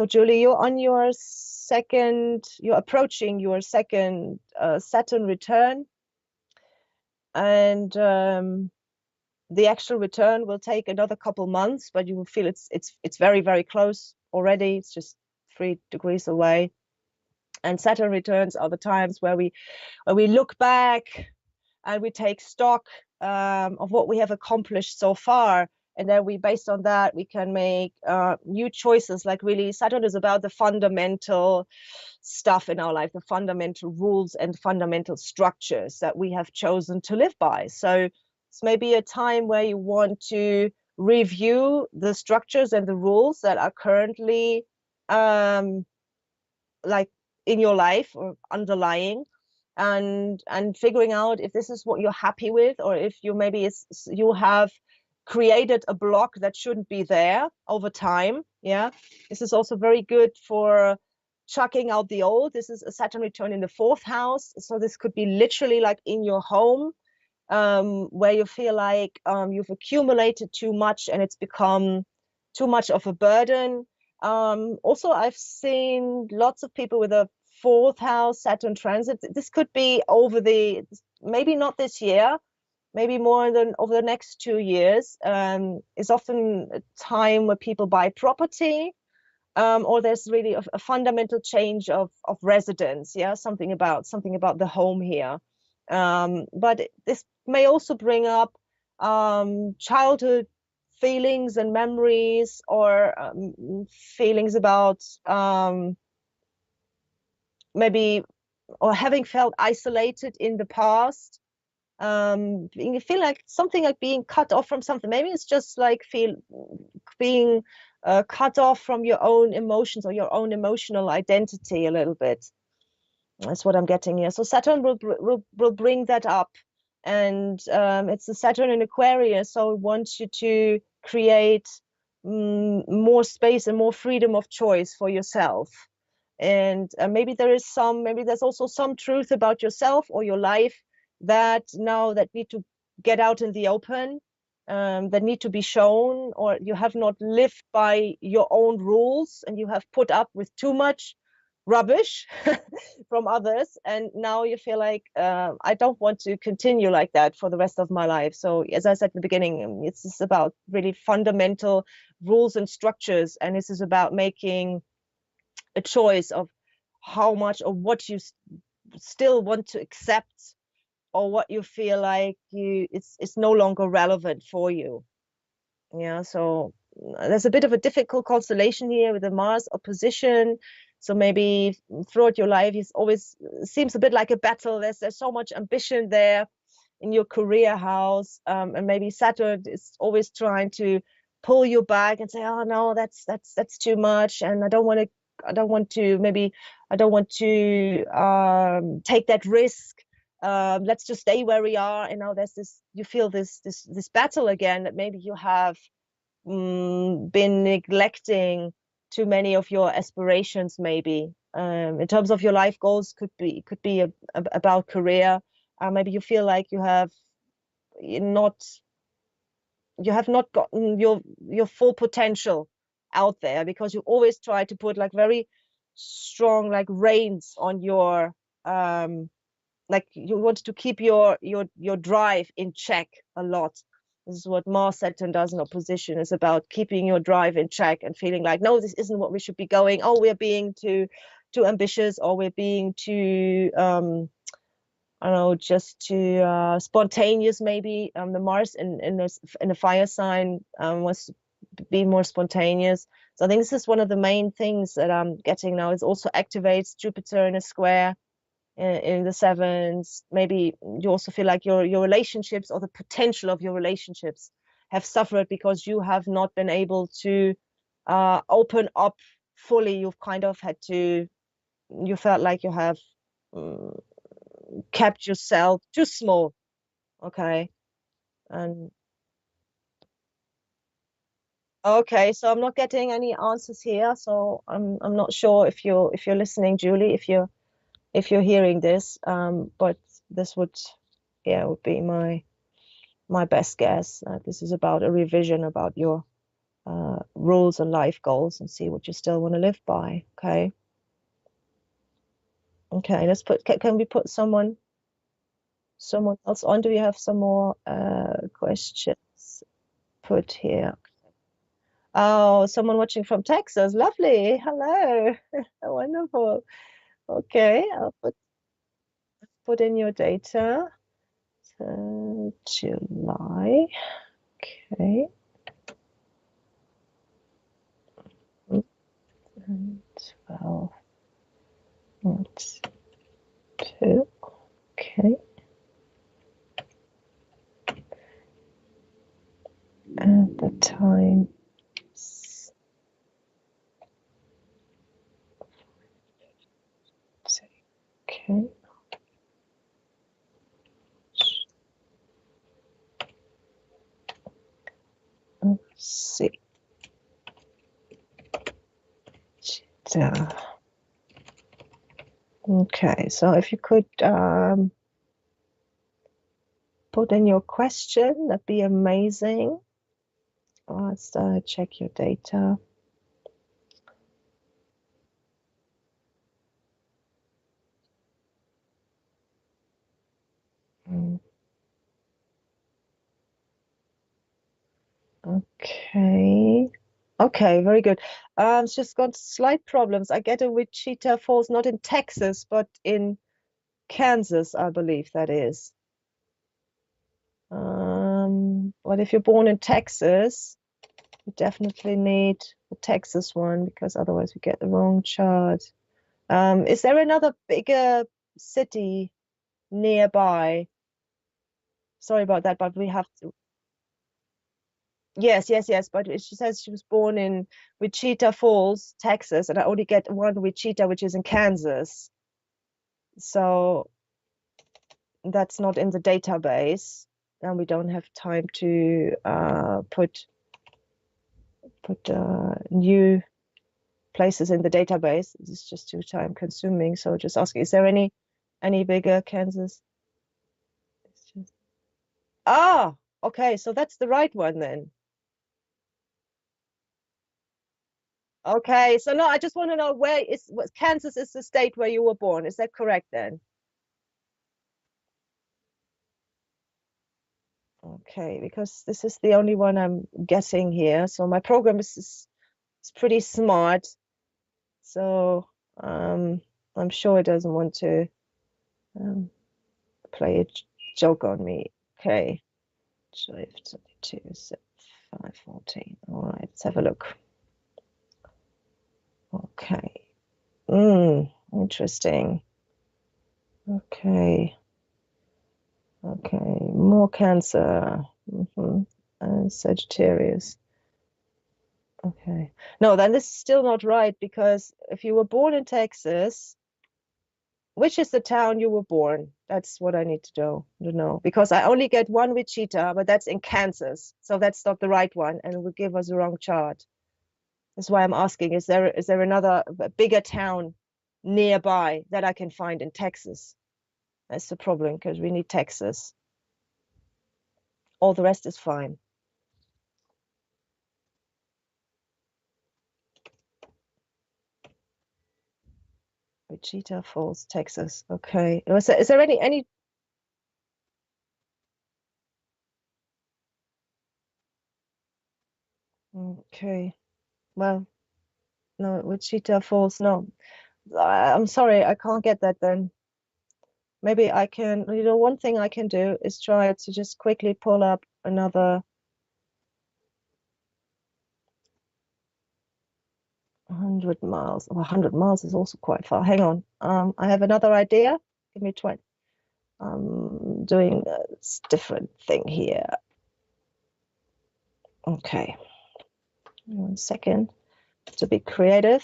Julie, you're on your second, you're approaching your second Saturn return. And the actual return will take another couple months, but you will feel it's very, very close already. It's just 3 degrees away. And Saturn returns are the times where we look back and we take stock of what we have accomplished so far. And then based on that, we can make new choices. Like really, Saturn is about the fundamental stuff in our life, the fundamental rules and fundamental structures that we have chosen to live by. So it's maybe a time where you want to review the structures and the rules that are currently like in your life or underlying, and figuring out if this is what you're happy with, or if you have created a block that shouldn't be there over time. Yeah, this is also very good for chucking out the old. This is a Saturn return in the 4th house, so this could be literally like in your home, where you feel like you've accumulated too much and it's become too much of a burden. Also, I've seen lots of people with a 4th house Saturn transit. This could be maybe not this year, maybe more than over the next 2 years. Is often a time where people buy property, or there's really a fundamental change of residence. Yeah, something about the home here. But this may also bring up childhood feelings and memories, or feelings about maybe, or having felt isolated in the past. You feel like something like being cut off from something. Maybe it's just like being cut off from your own emotions or your own emotional identity a little bit. That's what I'm getting here. So Saturn will bring that up, and it's a Saturn in Aquarius, so it wants you to create more space and more freedom of choice for yourself. And maybe there's also some truth about yourself or your life that need to get out in the open, that need to be shown, or you have not lived by your own rules and you have put up with too much rubbish from others, and now you feel like I don't want to continue like that for the rest of my life. So as I said in the beginning, it's just about really fundamental rules and structures, and this is about making a choice of how much or what you still want to accept, or what you feel like it's no longer relevant for you. Yeah, so there's a bit of a difficult constellation here with the Mars opposition. So maybe throughout your life, it always seems a bit like a battle. There's so much ambition there in your career house, and maybe Saturn is always trying to pull you back and say, "Oh no, that's too much," and I don't want to. Maybe I don't want to take that risk. Let's just stay where we are. And now there's this. You feel this battle again, that maybe you have been neglecting too many of your aspirations, maybe in terms of your life goals. Could be about career. Maybe you feel like you have not gotten your full potential out there, because you always try to put like very strong like reins on your like you want to keep your drive in check a lot. This is what Mars Saturn does in opposition. Is about keeping your drive in check and feeling like, no, this isn't what we should be going. Oh, we're being too ambitious, or we're being too I don't know, just too spontaneous. Maybe the Mars in a fire sign was being more spontaneous. So I think this is one of the main things that I'm getting now. It also activates Jupiter in a square in the sevens. Maybe you also feel like your relationships, or the potential of your relationships, have suffered because you have not been able to open up fully. You've kind of had to. You felt like you have kept yourself too small. Okay, and okay, so I'm not getting any answers here. So I'm not sure if you're listening, Julie, if you're hearing this. But this would, yeah, would be my best guess. This is about a revision about your rules and life goals, and see what you still want to live by. Okay. Okay, let's put, can we put someone else on? Do we have some more questions put here? Oh, someone watching from Texas. Lovely. Hello. Wonderful. Okay, I'll put in your data. So, July. Okay. And 12. That's 2. Okay. And the time. Okay. Let's see. Okay, so if you could put in your question, that'd be amazing. Let's check your data. Okay. Okay, very good. It's just got slight problems. I get a Wichita Falls, not in Texas, but in Kansas, I believe that is. But if you're born in Texas, you definitely need the Texas one, because otherwise we get the wrong chart. Is there another bigger city nearby? Sorry about that, but we have to. Yes, yes, yes. But she says she was born in Wichita Falls, Texas, and I only get one Wichita, which is in Kansas. So that's not in the database, and we don't have time to put new places in the database. It's just too time consuming. So just asking, is there any bigger Kansas? It's just... Ah, Okay, so that's the right one then. Okay, so no, I just want to know what Kansas is the state where you were born. Is that correct then? Okay, because this is the only one I'm getting here. So my program is pretty smart. So I'm sure it doesn't want to um, play a joke on me. Okay, 12, 22, 5, 14. All right, let's have a look. Okay. Interesting. Okay. Okay. More Cancer. And Sagittarius. Okay. No, then this is still not right because if you were born in Texas, which is the town you were born? That's what I need to know because I only get one Wichita, but that's in Kansas. So that's not the right one and it would give us the wrong chart. That's why I'm asking, is there another bigger town nearby that I can find in Texas? That's the problem because we need Texas. All the rest is fine. Wichita Falls, Texas. Okay. Is there any? Okay. Well, no, Wichita Falls. No, I'm sorry, I can't get that then. Maybe I can. One thing I can do is try to just quickly pull up another 100 miles. Oh, 100 miles is also quite far. Hang on. I have another idea. Give me 20. I'm doing a different thing here. Okay. 1 second to be creative.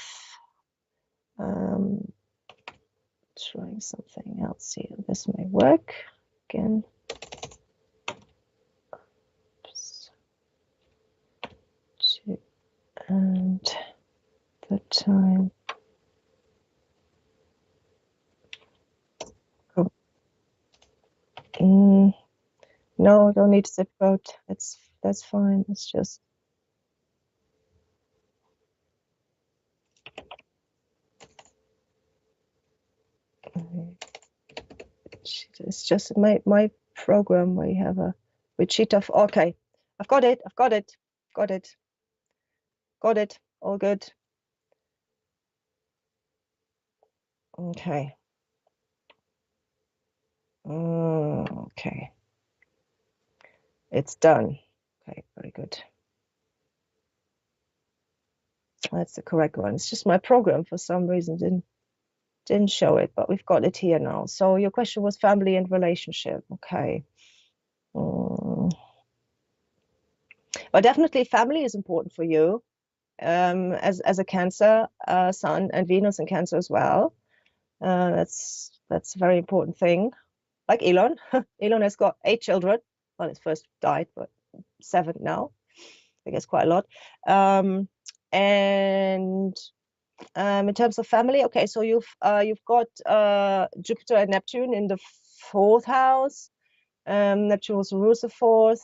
Um, trying something else here. This may work again. And the time. Oh. No, don't need zip code. That's fine. It's just it's just my program where you have a Wichita. Okay, I've got it. I've got it. Got it. Got it. All good. Okay. Okay. It's done. Okay, very good. That's the correct one. It's just my program for some reason didn't show it, but we've got it here now. So your question was family and relationship. Okay. Well, definitely family is important for you. As a Cancer, Sun and Venus in Cancer as well. That's a very important thing. Like Elon, Elon has got 8 children. Well, his first died, but 7 now. I guess quite a lot. And in terms of family, okay, so you've got Jupiter and Neptune in the 4th house. Neptune also rules the 4th,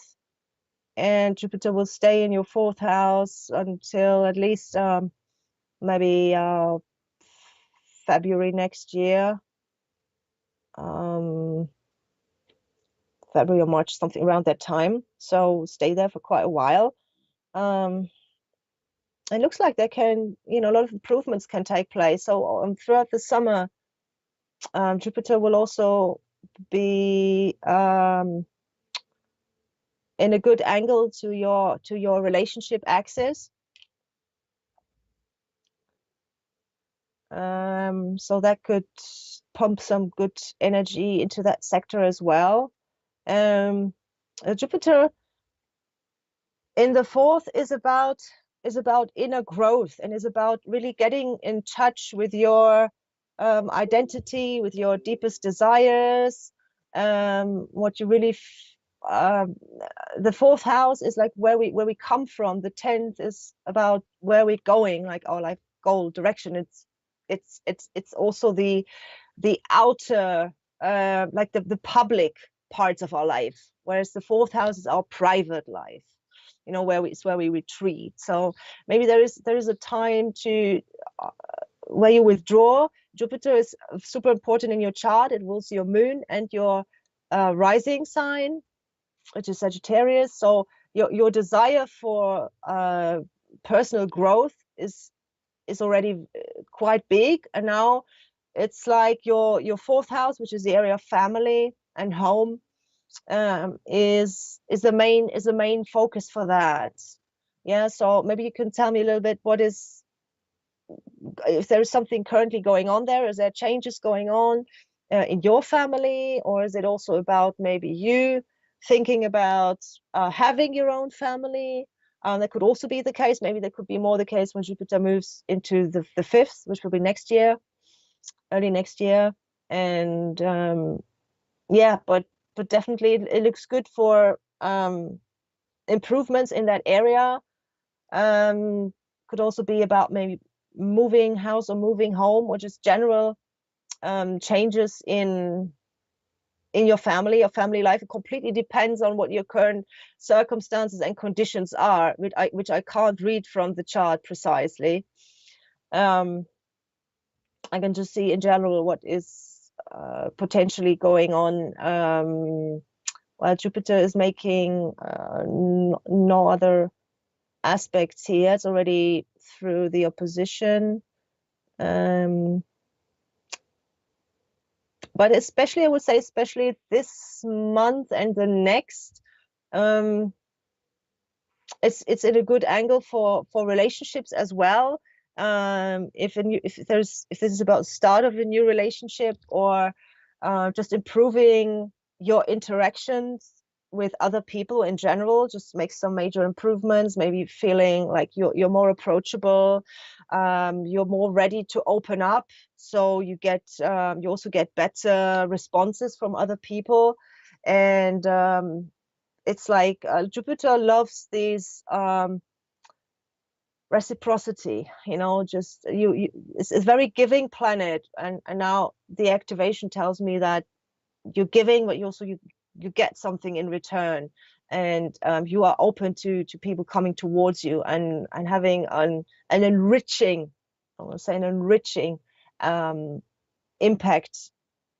and Jupiter will stay in your 4th house until at least maybe February next year. February or March, something around that time. So stay there for quite a while. It looks like there can, a lot of improvements can take place. So throughout the summer, Jupiter will also be in a good angle to your relationship axis. So that could pump some good energy into that sector as well. Jupiter in the 4th is about inner growth and is about really getting in touch with your identity, with your deepest desires, what you really the 4th house is like where we come from. The 10th is about where we're going, like our life goal direction. It's also the outer, like the public, parts of our life, whereas the fourth house is our private life, you know, it's where we retreat. So maybe there is a time to where you withdraw. Jupiter is super important in your chart. It rules your moon and your rising sign, which is Sagittarius. So your desire for personal growth is already quite big, and now it's like your fourth house, which is the area of family and home, is the main focus for that. Yeah, so maybe you can tell me a little bit if there is something currently going on there. Is there changes going on in your family, or is it also about maybe you thinking about having your own family? That could also be the case. Maybe that could be more the case when Jupiter moves into the fifth, which will be next year, early next year. And yeah, but definitely it looks good for improvements in that area. Could also be about maybe moving house or moving home, or just general changes in your family or family life. It completely depends on what your current circumstances and conditions are, which I can't read from the chart precisely. I can just see in general what is potentially going on. While Jupiter is making no other aspects here, it's already through the opposition. But especially, I would say, especially this month and the next, it's in a good angle for relationships as well. If this is about start of a new relationship, or just improving your interactions with other people in general, just make some major improvements, maybe feeling like you're more approachable, you're more ready to open up, so you also get better responses from other people. And it's like Jupiter loves these reciprocity, you know, just it's a very giving planet, and now the activation tells me that you're giving, but you get something in return, and you are open to people coming towards you and having an enriching, I want to say an enriching impact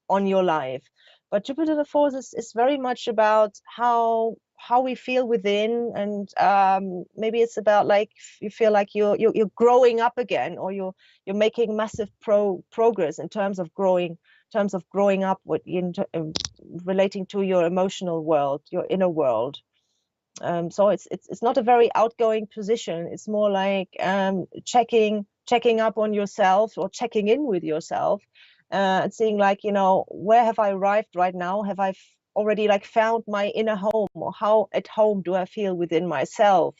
on your life. But Jupiter the fourth is very much about how we feel within, and maybe it's about like you feel like you're growing up again, or you're making massive progress in terms of growing up relating to your emotional world, your inner world. So it's not a very outgoing position. It's more like checking up on yourself, or checking in with yourself, and seeing like, you know, where have I arrived right now? Have I already like found my inner home, or how at home do I feel within myself?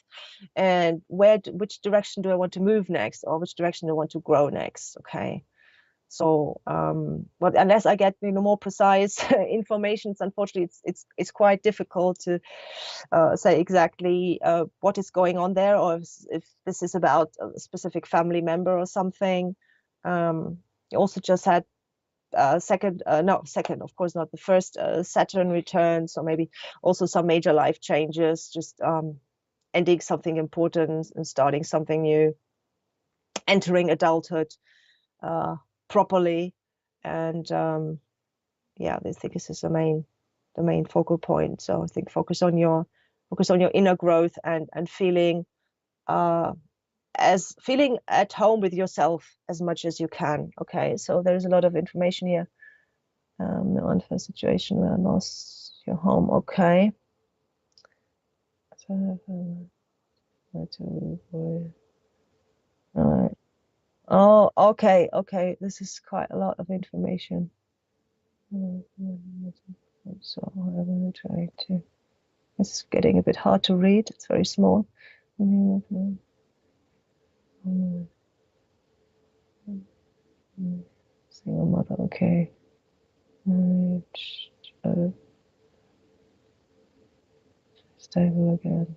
And which direction do I want to move next, or which direction do I want to grow next? Okay. So, but unless I get, you know, more precise information, unfortunately, it's quite difficult to say exactly what is going on there, or if this is about a specific family member or something. You also just had second, of course not the first, Saturn return, so maybe also some major life changes, just ending something important and starting something new, entering adulthood properly. And yeah, I think this is the main focal point. So I think focus on your inner growth, and feeling feeling at home with yourself as much as you can. Okay, so there's a lot of information here. The unfair situation where I lost your home. Okay. All right. Oh, okay. This is quite a lot of information. So I'm going to try to. It's getting a bit hard to read. It's very small. Single mother. Okay. Stable again.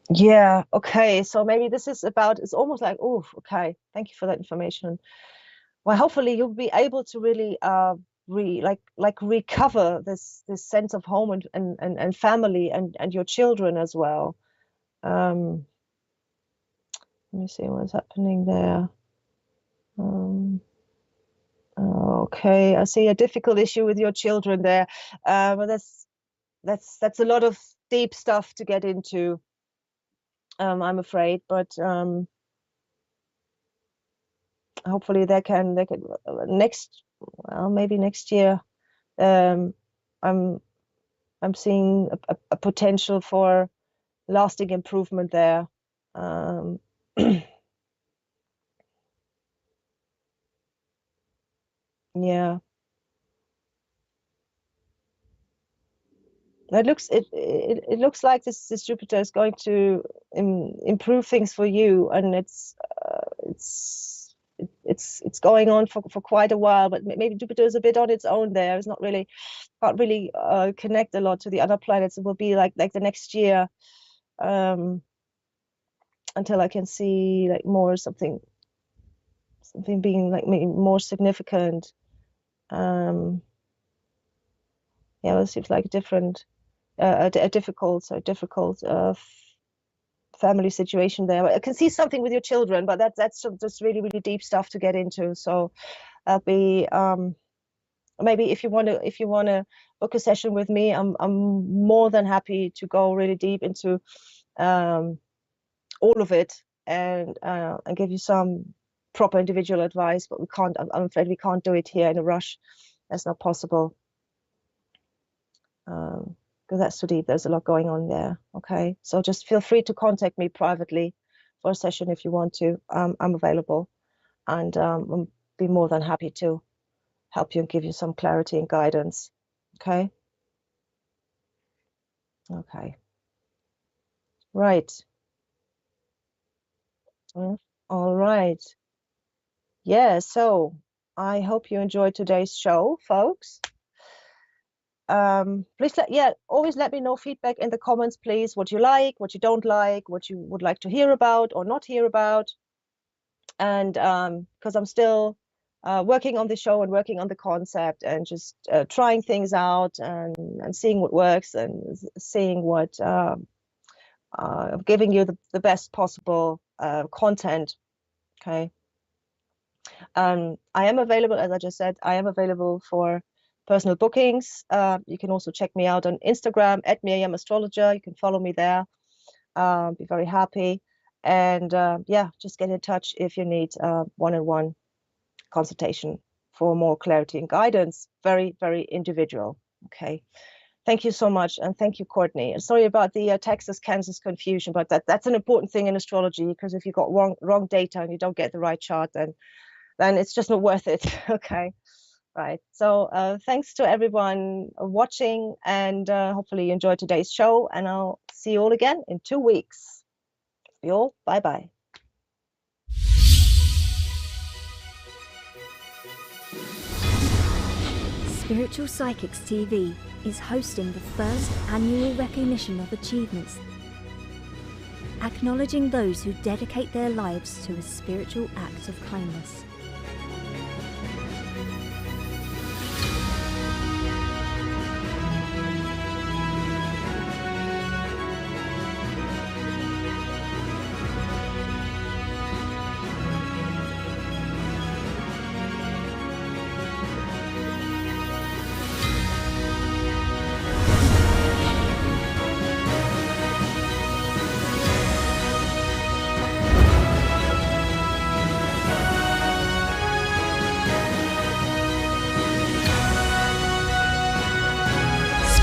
Yeah, okay. So maybe this is about, it's almost like, oh, okay. Thank you for that information. Well, hopefully you'll be able to really recover this sense of home and family and your children as well. Um, Let me see what's happening there. Um, okay, I see a difficult issue with your children there. But that's a lot of deep stuff to get into. I'm afraid, but hopefully they can next, well, maybe next year. Um, I'm I'm seeing a potential for lasting improvement there. Um, yeah, it looks like this Jupiter is going to improve things for you, and it's going on for quite a while. But maybe Jupiter is a bit on its own there. It's not really can't really connect a lot to the other planets. It will be like the next year, um, until I can see like more something being like maybe more significant. Um, yeah, it seems like a different, a difficult family situation there. I can see something with your children, but that's just really really deep stuff to get into. So I'll be maybe if you want to book a session with me, I'm more than happy to go really deep into um, all of it and give you some proper individual advice. But we can't. I'm afraid we can't do it here in a rush. That's not possible. Because that's too deep. There's a lot going on there. Okay, so just feel free to contact me privately for a session if you want to. I'm available, and I'll be more than happy to help you and give you some clarity and guidance. Okay. Okay. Right. All right. Yeah. So I hope you enjoyed today's show, folks. Please always let me know feedback in the comments, please. What you like, what you don't like, what you would like to hear about or not hear about. And because I'm still working on the show and working on the concept and just trying things out and seeing what works and seeing what giving you the best possible content. Okay. I am available, as I just said, I am available for personal bookings. You can also check me out on Instagram at Mirjam Astrologer. You can follow me there. Be very happy. And yeah, just get in touch if you need one-on-one consultation for more clarity and guidance. Very, very individual. Okay. Thank you so much. And thank you, Courtney. Sorry about the Texas, Kansas confusion, but that's an important thing in astrology, because if you got wrong data and you don't get the right chart, then it's just not worth it. Okay. Right. So thanks to everyone watching, and hopefully you enjoyed today's show, and I'll see you all again in 2 weeks. You all, bye-bye. Spiritual Psychics TV is hosting the first annual recognition of achievements, acknowledging those who dedicate their lives to a spiritual act of kindness.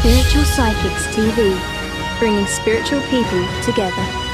Spiritual Psychics TV, bringing spiritual people together.